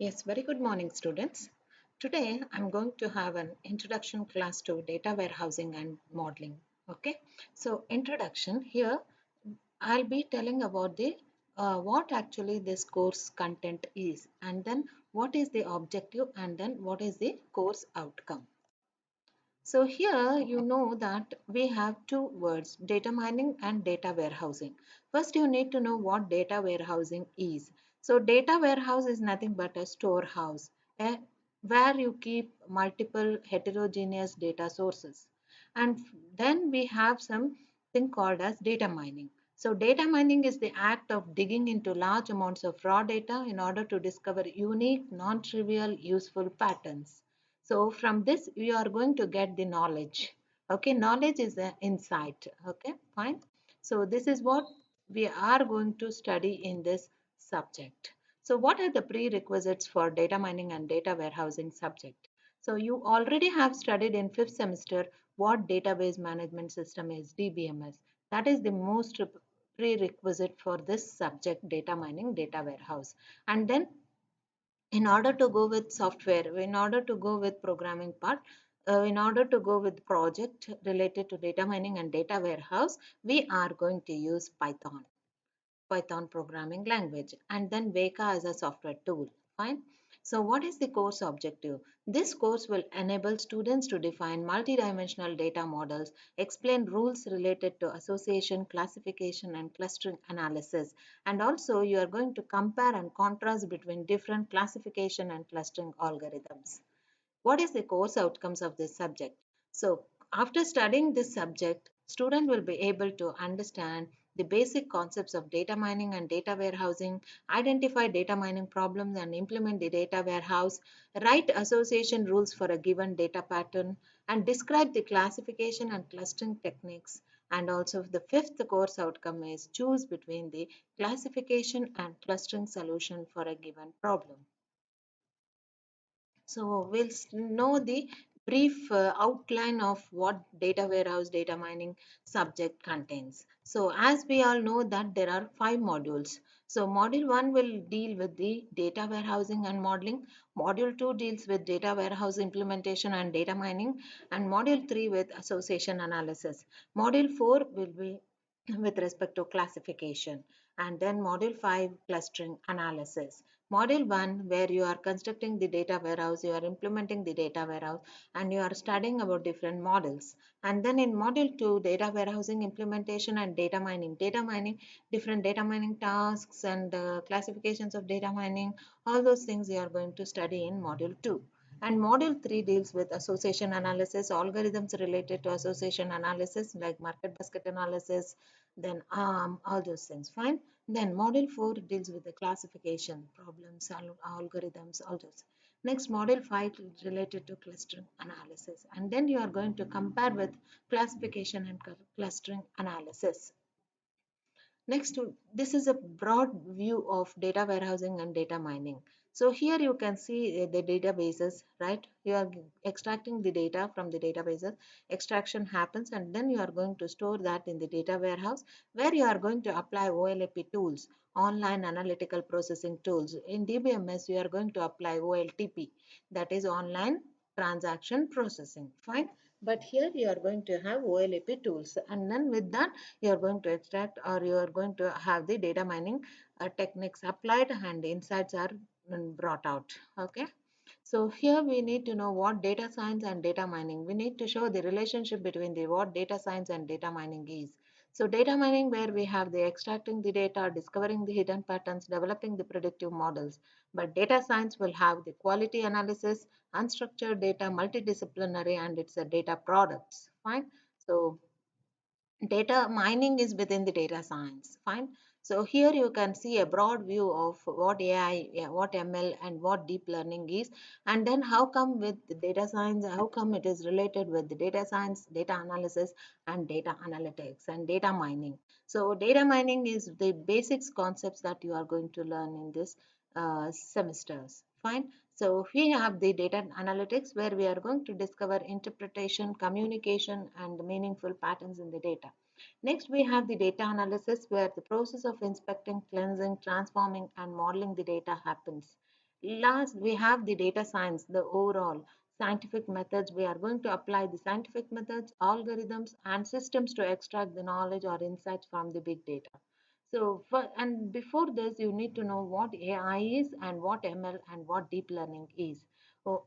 Yes, very good morning, students. Today, I'm going to have an introduction class to data warehousing and modeling. Okay, so introduction here, I'll be telling about the what actually this course content is, and then what is the objective, and then what is the course outcome. So here you know that we have two words, data mining and data warehousing. First, you need to know what data warehousing is. So data warehouse is nothing but a storehouse where you keep multiple heterogeneous data sources. And then we have something called as data mining. So data mining is the act of digging into large amounts of raw data in order to discover unique, non-trivial, useful patterns. So from this, you are going to get the knowledge. Okay, knowledge is an insight. Okay, fine. So this is what we are going to study in this subject. So what are the prerequisites for data mining and data warehousing subject? So you already have studied in fifth semester what database management system is, DBMS. That is the most prerequisite for this subject, data mining, data warehouse. And then in order to go with software, in order to go with programming part, in order to go with project related to data mining and data warehouse, we are going to use Python programming language, and then Veka as a software tool. Fine. So what is the course objective? This course will enable students to define multidimensional data models, explain rules related to association, classification, and clustering analysis. And also you are going to compare and contrast between different classification and clustering algorithms. What is the course outcomes of this subject? So after studying this subject, student will be able to understand the basic concepts of data mining and data warehousing, identify data mining problems and implement the data warehouse, write association rules for a given data pattern, and describe the classification and clustering techniques. And also the fifth course outcome is choose between the classification and clustering solution for a given problem. So we'll know the brief outline of what data warehouse data mining subject contains. So as we all know that there are five modules. So module 1 will deal with the data warehousing and modeling. Module 2 deals with data warehouse implementation and data mining. And module 3 with association analysis. Module 4 will be with respect to classification. And then module 5 clustering analysis. Module 1, where you are constructing the data warehouse, you are implementing the data warehouse, and you are studying about different models. And then in Module 2, data warehousing implementation and data mining, different data mining tasks and classifications of data mining, all those things you are going to study in Module 2. And Module 3 deals with association analysis, algorithms related to association analysis like market basket analysis, then all those things. Fine. Then module 4 deals with the classification, problems, algorithms, all those. Next, module 5 is related to clustering analysis. And then you are going to compare with classification and clustering analysis. Next, this is a broad view of data warehousing and data mining. So here you can see the databases, right? You are extracting the data from the databases. Extraction happens and then you are going to store that in the data warehouse where you are going to apply OLAP tools, online analytical processing tools. In DBMS, you are going to apply OLTP, that is online transaction processing. Fine. But here you are going to have OLAP tools, and then with that you are going to extract or you are going to have the data mining techniques applied and insights are brought out. Okay. So here we need to know what data science and data mining. We need to show the relationship between the what data science and data mining is. So data mining where we have the extracting the data, discovering the hidden patterns, developing the predictive models. But data science will have the quality analysis, unstructured data, multidisciplinary, and it's a data products. Fine. So data mining is within the data science. Fine. So here you can see a broad view of what AI, yeah, what ML, and what deep learning is, and then how come with the data science, how come it is related with the data science, data analysis, and data analytics and data mining. So data mining is the basics concepts that you are going to learn in this semesters. Fine. So we have the data analytics where we are going to discover interpretation, communication, and meaningful patterns in the data. Next, we have the data analysis where the process of inspecting, cleansing, transforming, and modeling the data happens. Last, we have the data science, the overall scientific methods. We are going to apply the scientific methods, algorithms, and systems to extract the knowledge or insights from the big data. So, and before this, you need to know what AI is and what ML and what deep learning is. So,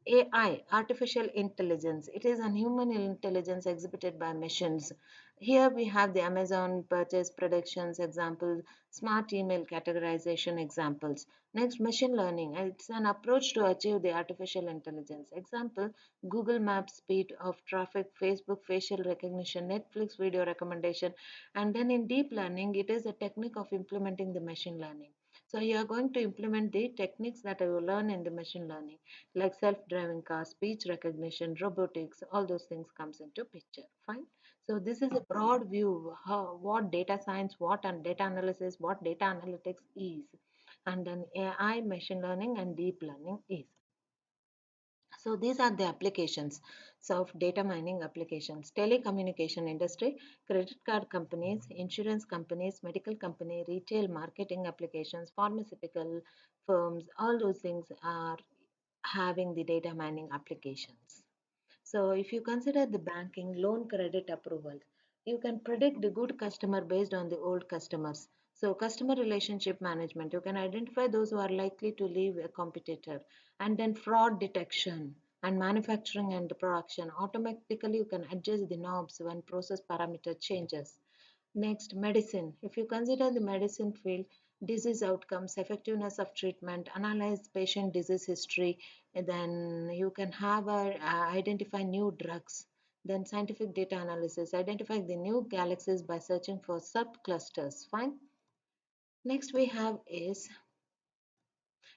AI, artificial intelligence, it is a human intelligence exhibited by machines. Here we have the Amazon purchase predictions examples, smart email categorization examples. Next, machine learning. It's an approach to achieve the artificial intelligence. Example, Google Maps speed of traffic, Facebook facial recognition, Netflix video recommendation. And then in deep learning, it is a technique of implementing the machine learning. So you are going to implement the techniques that you learn in the machine learning like self-driving cars, speech recognition, robotics, all those things comes into picture. Fine. So this is a broad view how what data science, what and data analysis, what data analytics is, and then AI, machine learning, and deep learning is. So these are the applications. So of data mining applications, telecommunication industry, credit card companies, insurance companies, medical company, retail marketing applications, pharmaceutical firms, all those things are having the data mining applications. So if you consider the banking loan credit approval, you can predict the good customer based on the old customers. So customer relationship management, you can identify those who are likely to leave a competitor. And then fraud detection and manufacturing and production. Automatically you can adjust the knobs when process parameter changes. Next, medicine. If you consider the medicine field, disease outcomes, effectiveness of treatment, analyze patient disease history, and then you can have identify new drugs. Then scientific data analysis, identify the new galaxies by searching for subclusters. Fine. Next we have is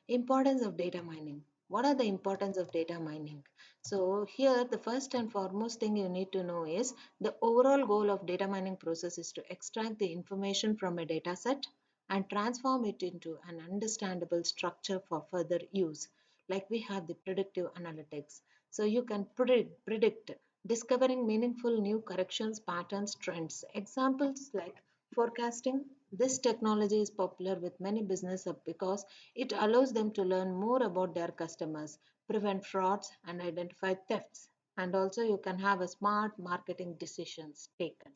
importance of data mining. What are the importance of data mining? So here the first and foremost thing you need to know is the overall goal of data mining process is to extract the information from a data set and transform it into an understandable structure for further use. Like we have the predictive analytics. So you can predict discovering meaningful new corrections, patterns, trends. Examples like forecasting. This technology is popular with many businesses because it allows them to learn more about their customers, prevent frauds, and identify thefts. And also, you can have a smart marketing decisions taken.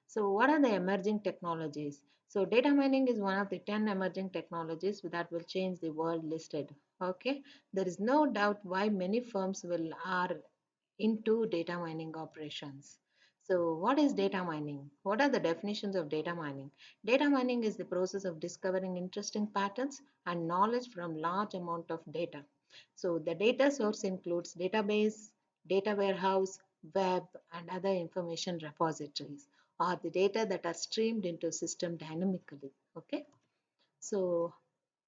So, what are the emerging technologies? So, data mining is one of the 10 emerging technologies that will change the world listed. Okay, there is no doubt why many firms will are into data mining operations. So, what is data mining? What are the definitions of data mining? Data mining is the process of discovering interesting patterns and knowledge from large amount of data. So, the data source includes database, data warehouse, web, and other information repositories, or the data that are streamed into system dynamically. Okay, so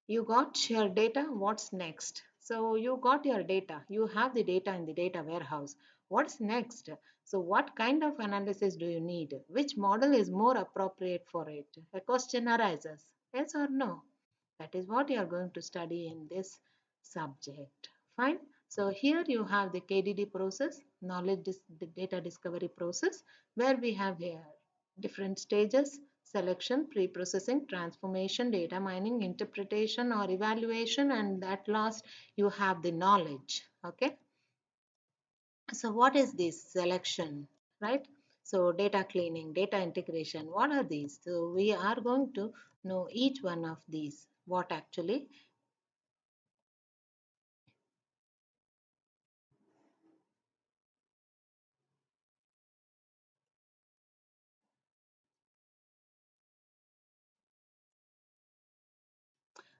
you got your data, what's next? So you got your data, you have the data in the data warehouse. What's next? So what kind of analysis do you need? Which model is more appropriate for it? A question arises. Yes or no? That is what you are going to study in this subject. Fine. So here you have the KDD process, the data discovery process, where we have here different stages: selection, pre-processing, transformation, data mining, interpretation or evaluation, and at last you have the knowledge. Okay. So what is this selection, right? So data cleaning, data integration, what are these? So we are going to know each one of these. What actually?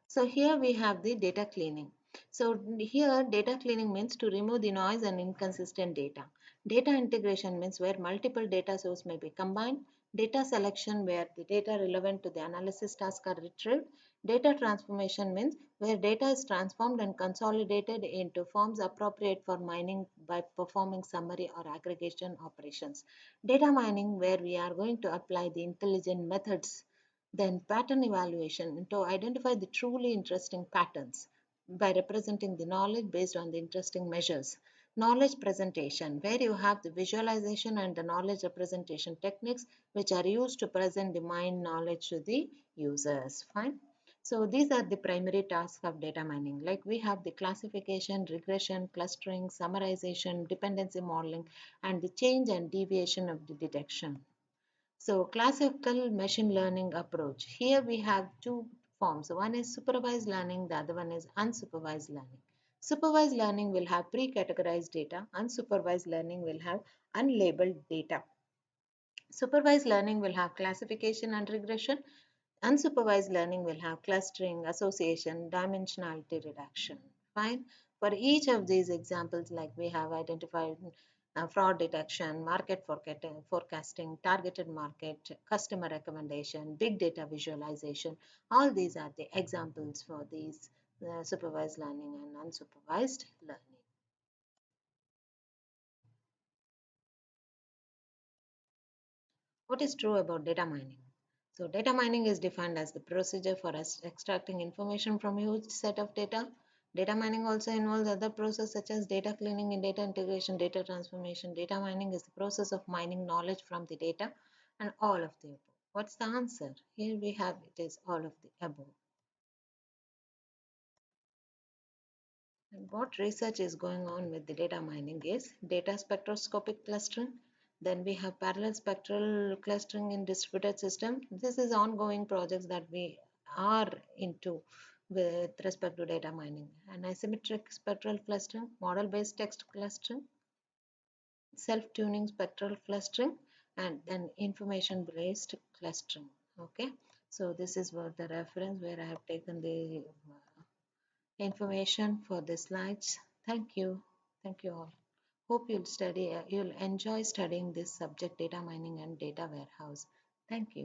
So here we have the data cleaning. So here data cleaning means to remove the noise and inconsistent data. Data integration means where multiple data sources may be combined. Data selection where the data relevant to the analysis task are retrieved. Data transformation means where data is transformed and consolidated into forms appropriate for mining by performing summary or aggregation operations. Data mining where we are going to apply the intelligent methods. Then pattern evaluation to identify the truly interesting patterns by representing the knowledge based on the interesting measures. Knowledge presentation, where you have the visualization and the knowledge representation techniques which are used to present the mind knowledge to the users. Fine. So these are the primary tasks of data mining. Like we have the classification, regression, clustering, summarization, dependency modeling, and the change and deviation of the detection. So classical machine learning approach. Here we have two forms. One is supervised learning, the other one is unsupervised learning. Supervised learning will have pre-categorized data. Unsupervised learning will have unlabeled data. Supervised learning will have classification and regression. Unsupervised learning will have clustering, association, dimensionality reduction. Fine. For each of these examples, like we have identified fraud detection, market forecasting, targeted market, customer recommendation, big data visualization. All these are the examples for these supervised learning and unsupervised learning. What is true about data mining? So data mining is defined as the procedure for us extracting information from a huge set of data. Data mining also involves other processes such as data cleaning and data integration, data transformation. Data mining is the process of mining knowledge from the data and all of the above. What's the answer? Here we have it is all of the above. And what research is going on with the data mining is data spectroscopic clustering. Then we have parallel spectral clustering in distributed system. This is ongoing projects that we are into with respect to data mining. And asymmetric spectral clustering, model-based text clustering, self-tuning spectral clustering, and then information-based clustering. Okay, so this is what the reference where I have taken the information for the slides. Thank you. Thank you all. Hope you'll enjoy studying this subject, data mining and data warehouse. Thank you.